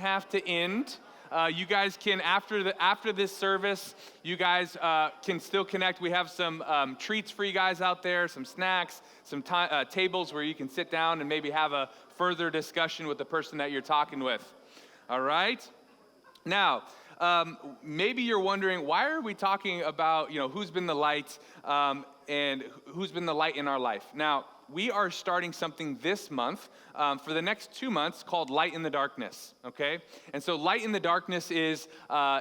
have to end. You guys can, after this service, you guys can still connect. We have some treats for you guys out there, some snacks, some tables where you can sit down and maybe have a further discussion with the person that you're talking with. All right? Now, maybe you're wondering, why are we talking about, who's been the light and who's been the light in our life? Now, we are starting something this month for the next 2 months called Light in the Darkness, okay? And so Light in the Darkness is,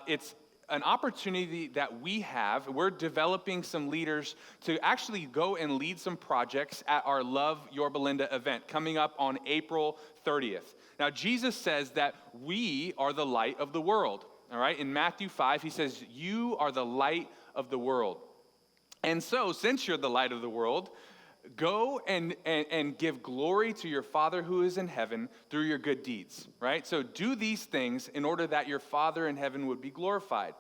it's an opportunity that we have. We're developing some leaders to actually go and lead some projects at our Love Your Belinda event coming up on April 30th. Now, Jesus says that we are the light of the world, all right? In Matthew 5, he says, you are the light of the world. And so, since you're the light of the world, go and give glory to your Father who is in heaven through your good deeds, right? So do these things in order that your Father in heaven would be glorified.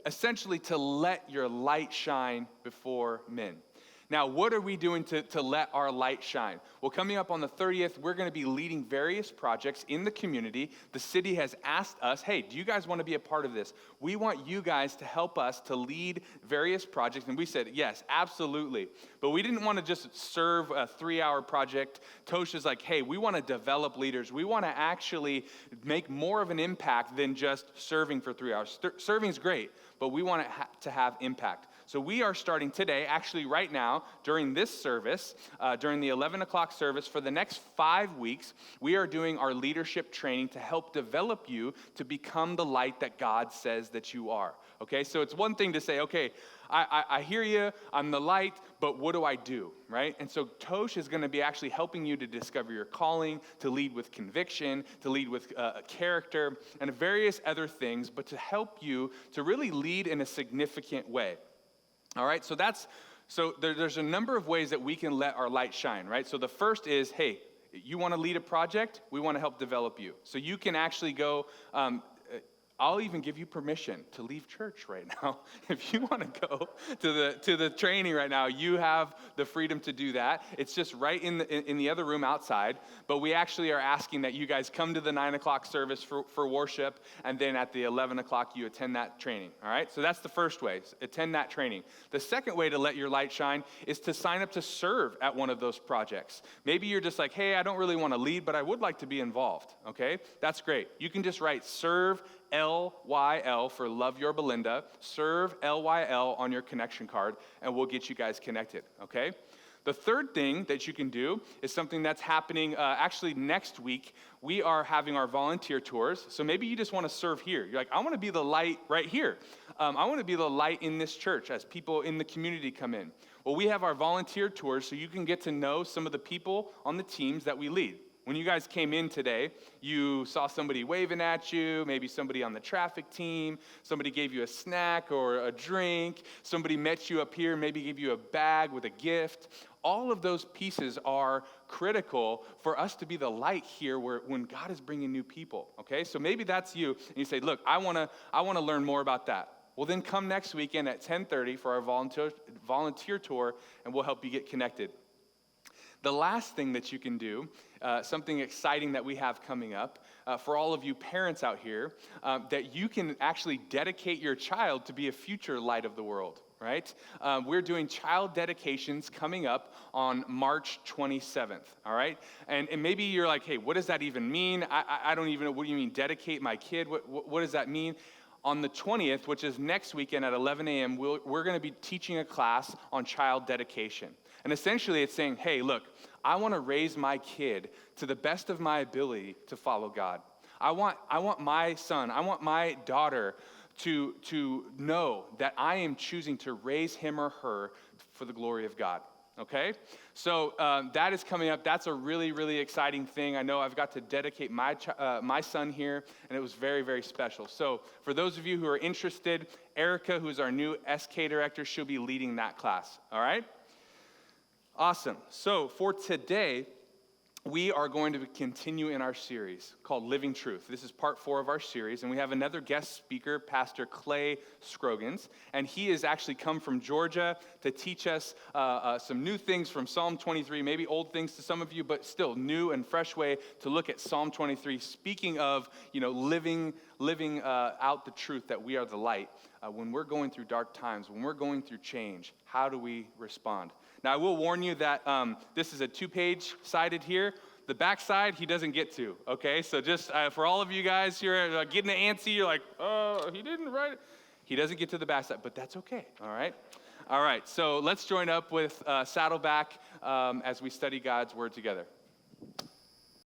Essentially, to let your light shine before men. Now, what are we doing to let our light shine? Well, coming up on the 30th, we're going to be leading various projects in the community. The city has asked us, hey, do you guys want to be a part of this? We want you guys to help us to lead various projects. And we said, yes, absolutely. But we didn't want to just serve a 3-hour project. Tosh is like, hey, we want to develop leaders. We want to actually make more of an impact than just serving for 3 hours. Serving is great, but we want it to have impact. So we are starting today, actually right now, during this service, during the 11 o'clock service, for the next 5 weeks, we are doing our leadership training to help develop you to become the light that God says that you are. Okay, so it's one thing to say, okay, I hear you, I'm the light, but what do I do, right? And so Tosh is going to be actually helping you to discover your calling, to lead with conviction, to lead with character, and various other things, but to help you to really lead in a significant way. All right, so there's a number of ways that we can let our light shine, right? So the first is, hey, you want to lead a project? We want to help develop you. So you can actually go, I'll even give you permission to leave church right now. If you want to go to the training right now, you have the freedom to do that. It's just right in the other room outside. But we actually are asking that you guys come to the 9 o'clock service for worship, and then at the 11 o'clock you attend that training. All right? So that's the first way. Attend that training. The second way to let your light shine is to sign up to serve at one of those projects. Maybe you're just like, hey, I don't really want to lead, but I would like to be involved. Okay? That's great. You can just write serve LYL for Love Your Belinda, serve LYL on your connection card, and we'll get you guys connected, okay? The third thing that you can do is something that's happening actually next week. We are having our volunteer tours, so maybe you just want to serve here. You're like, I want to be the light right here. I want to be the light in this church as people in the community come in. Well, we have our volunteer tours so you can get to know some of the people on the teams that we lead. When you guys came in today, you saw somebody waving at you, maybe somebody on the traffic team, somebody gave you a snack or a drink, somebody met you up here, maybe gave you a bag with a gift. All of those pieces are critical for us to be the light here when God is bringing new people, okay? So maybe that's you, and you say, look, I want to learn more about that. Well, then come next weekend at 10:30 for our volunteer tour, and we'll help you get connected. The last thing that you can do, something exciting that we have coming up, for all of you parents out here, that you can actually dedicate your child to be a future light of the world, right? We're doing child dedications coming up on March 27th, all right? And maybe you're like, hey, what does that even mean? I don't even know, what do you mean, dedicate my kid? What does that mean? On the 20th, which is next weekend at 11 a.m., we're going to be teaching a class on child dedication. And essentially it's saying, hey, look, I want to raise my kid to the best of my ability to follow God. I want my son, I want my daughter to know that I am choosing to raise him or her for the glory of God. Okay? So that is coming up. That's a really, really exciting thing. I know I've got to dedicate my son here, and it was very, very special. So for those of you who are interested, Erica, who's our new SK director, she'll be leading that class. All right? Awesome. So for today, we are going to continue in our series called Living Truth. This is part 4 of our series, and we have another guest speaker, Pastor Clay Scroggins, and he has actually come from Georgia to teach us some new things from Psalm 23, maybe old things to some of you, but still new and fresh way to look at Psalm 23, speaking of, living out the truth that we are the light. When we're going through dark times, when we're going through change, how do we respond? Now, I will warn you that this is a 2-page sided here. The back side, he doesn't get to, okay? So just for all of you guys here getting antsy, you're like, oh, he didn't write it. He doesn't get to the back side, but that's okay, all right? All right, so let's join up with Saddleback as we study God's Word together.